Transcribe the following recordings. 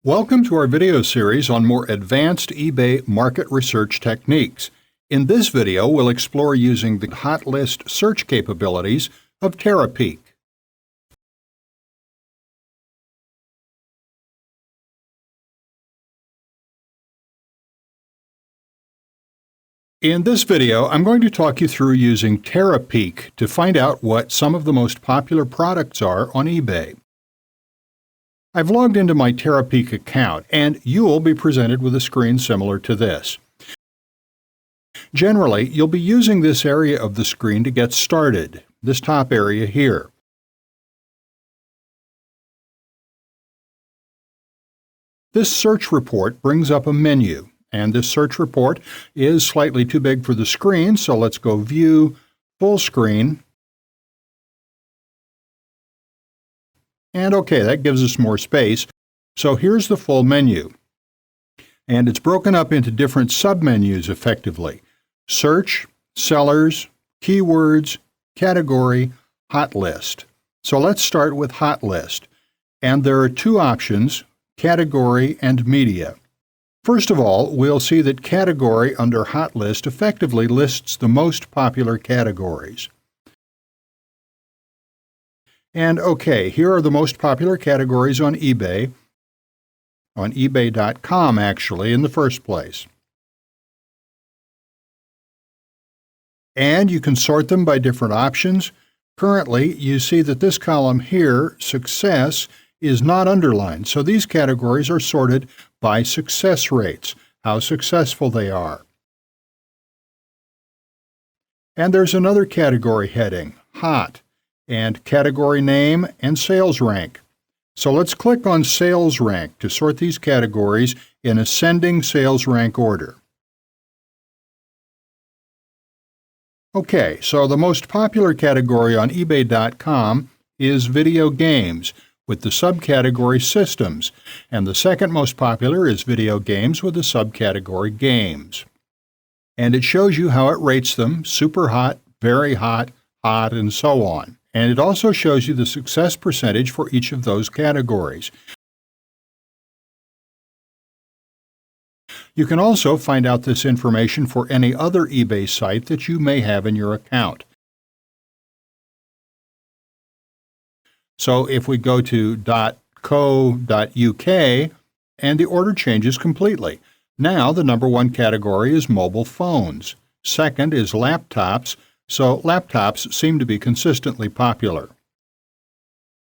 Welcome to our video series on more advanced eBay market research techniques. In this video, we'll explore using the hot list search capabilities of Terapeak. In this video, I'm going to talk you through using Terapeak to find out what some of the most popular products are on eBay. I've logged into my Terapeak account, and you'll be presented with a screen similar to this. Generally, you'll be using this area of the screen to get started, this top area here. This search report brings up a menu, and this search report is slightly too big for the screen, so let's go View, Full Screen. And okay, that gives us more space. So here's the full menu. And it's broken up into different submenus effectively. Search, Sellers, Keywords, Category, Hot List. So let's start with Hot List. And there are two options, Category and Media. First of all, we'll see that Category under Hot List effectively lists the most popular categories. And okay, here are the most popular categories on eBay eBay.com actually in the first place. And you can sort them by different options. Currently, you see that this column here, Success, is not underlined, so these categories are sorted by success rates, how successful they are. And there's another category heading, Hot, and category name and sales rank. So let's click on sales rank to sort these categories in ascending sales rank order. Okay, so the most popular category on eBay.com is video games with the subcategory systems, and the second most popular is video games with the subcategory games. And it shows you how it rates them, super hot, very hot, hot, and so on. And it also shows you the success percentage for each of those categories. You can also find out this information for any other eBay site that you may have in your account. So if we go to .co.uk, and the order changes completely. Now the number one category is mobile phones. Second is laptops. So laptops seem to be consistently popular.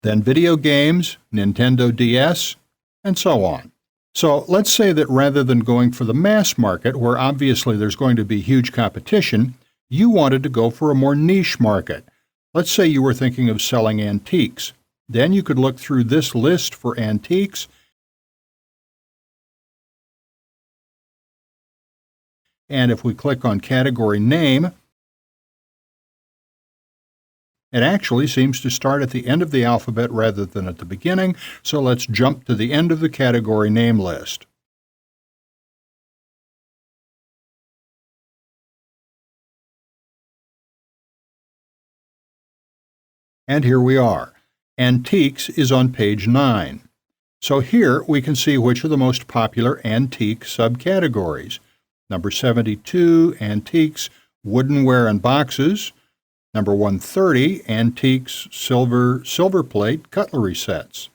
Then video games, Nintendo DS, and so on. So let's say that rather than going for the mass market, where obviously there's going to be huge competition, you wanted to go for a more niche market. Let's say you were thinking of selling antiques. Then you could look through this list for antiques, and if we click on category name, it actually seems to start at the end of the alphabet rather than at the beginning, so let's jump to the end of the category name list. And here we are. Antiques is on page 9. So here we can see which are the most popular antique subcategories. Number 72, Antiques, Woodenware and Boxes. Number 130, Antiques, Silver Plate, Cutlery Sets.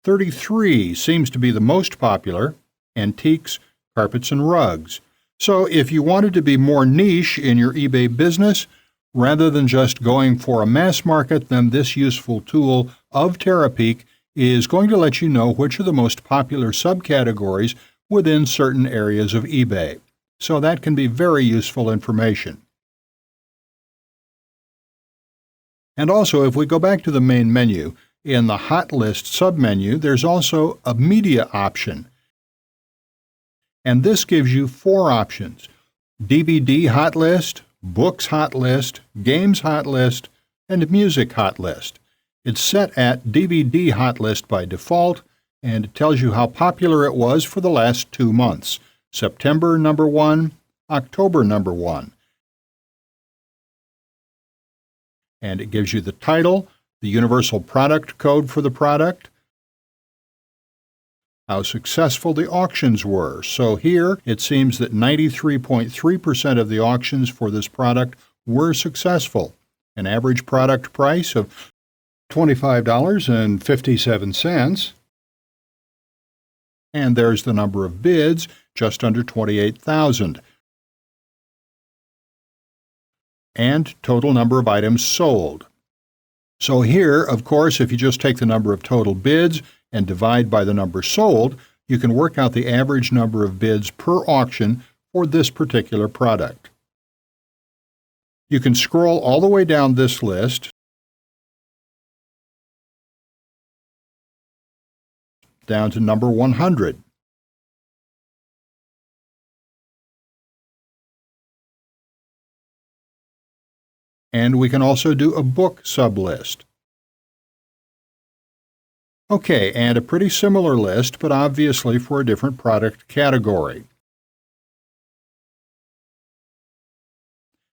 33 seems to be the most popular, Antiques, Carpets and Rugs. So if you wanted to be more niche in your eBay business, rather than just going for a mass market, then this useful tool of Terapeak is going to let you know which are the most popular subcategories within certain areas of eBay. So that can be very useful information. And also, if we go back to the main menu, in the Hot List submenu, there's also a media option. And this gives you 4 options: DVD Hot List, Books Hot List, Games Hot List, and Music Hot List. It's set at DVD Hot List by default, and it tells you how popular it was for the last 2 months, September number 1, October number 1. And it gives you the title, the universal product code for the product, how successful the auctions were. So here it seems that 93.3% of the auctions for this product were successful. An average product price of $25.57. And there's the number of bids, just under 28,000. And total number of items sold. So here, of course, if you just take the number of total bids and divide by the number sold, you can work out the average number of bids per auction for this particular product. You can scroll all the way down this list down to number 100. And we can also do a book sublist. Okay, and a pretty similar list, but obviously for a different product category.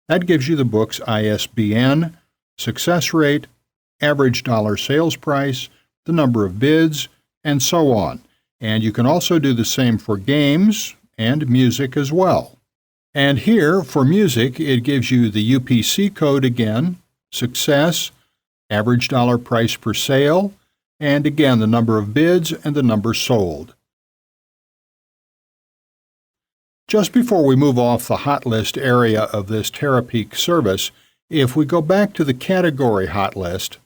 That gives you the book's ISBN, success rate, average dollar sales price, the number of bids, and so on. And you can also do the same for games and music as well. And here, for music, it gives you the UPC code again, success, average dollar price per sale, and again the number of bids and the number sold. Just before we move off the hot list area of this Terapeak service, if we go back to the category hot list,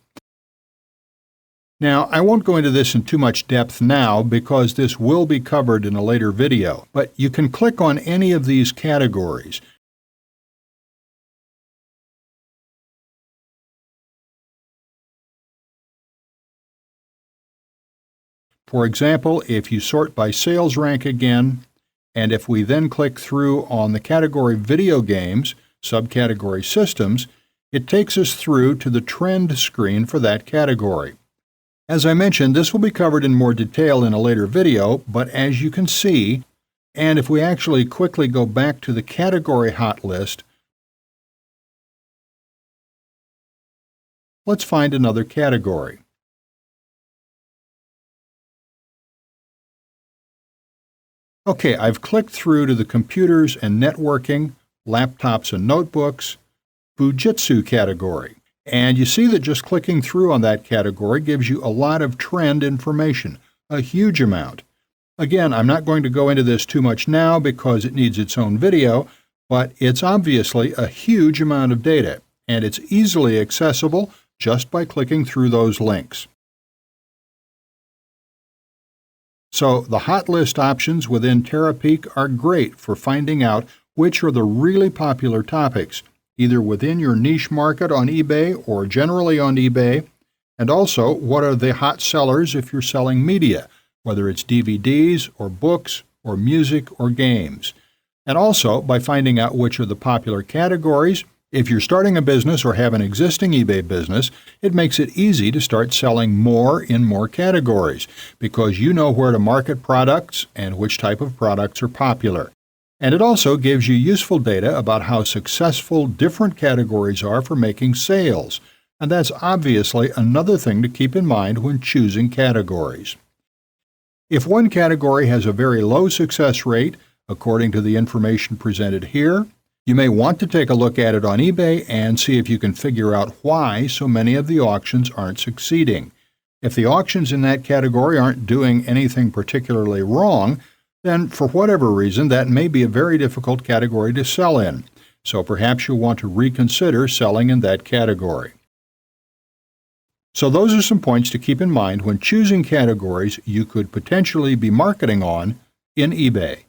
now, I won't go into this in too much depth now because this will be covered in a later video, but you can click on any of these categories. For example, if you sort by sales rank again, and if we then click through on the category video games, subcategory systems, it takes us through to the trend screen for that category. As I mentioned, this will be covered in more detail in a later video, but as you can see, and if we actually quickly go back to the category hot list, let's find another category. Okay, I've clicked through to the computers and networking, laptops and notebooks, Fujitsu category. And you see that just clicking through on that category gives you a lot of trend information, a huge amount. Again, I'm not going to go into this too much now because it needs its own video, but it's obviously a huge amount of data, and it's easily accessible just by clicking through those links. So the hot list options within Terapeak are great for finding out which are the really popular topics, either within your niche market on eBay or generally on eBay, and also what are the hot sellers if you're selling media, whether it's DVDs or books or music or games. And also by finding out which are the popular categories. If you're starting a business or have an existing eBay business, it makes it easy to start selling more in more categories because you know where to market products and which type of products are popular. And it also gives you useful data about how successful different categories are for making sales. And that's obviously another thing to keep in mind when choosing categories. If one category has a very low success rate, according to the information presented here, you may want to take a look at it on eBay and see if you can figure out why so many of the auctions aren't succeeding. If the auctions in that category aren't doing anything particularly wrong, then for whatever reason, that may be a very difficult category to sell in. So perhaps you'll want to reconsider selling in that category. So those are some points to keep in mind when choosing categories you could potentially be marketing on in eBay.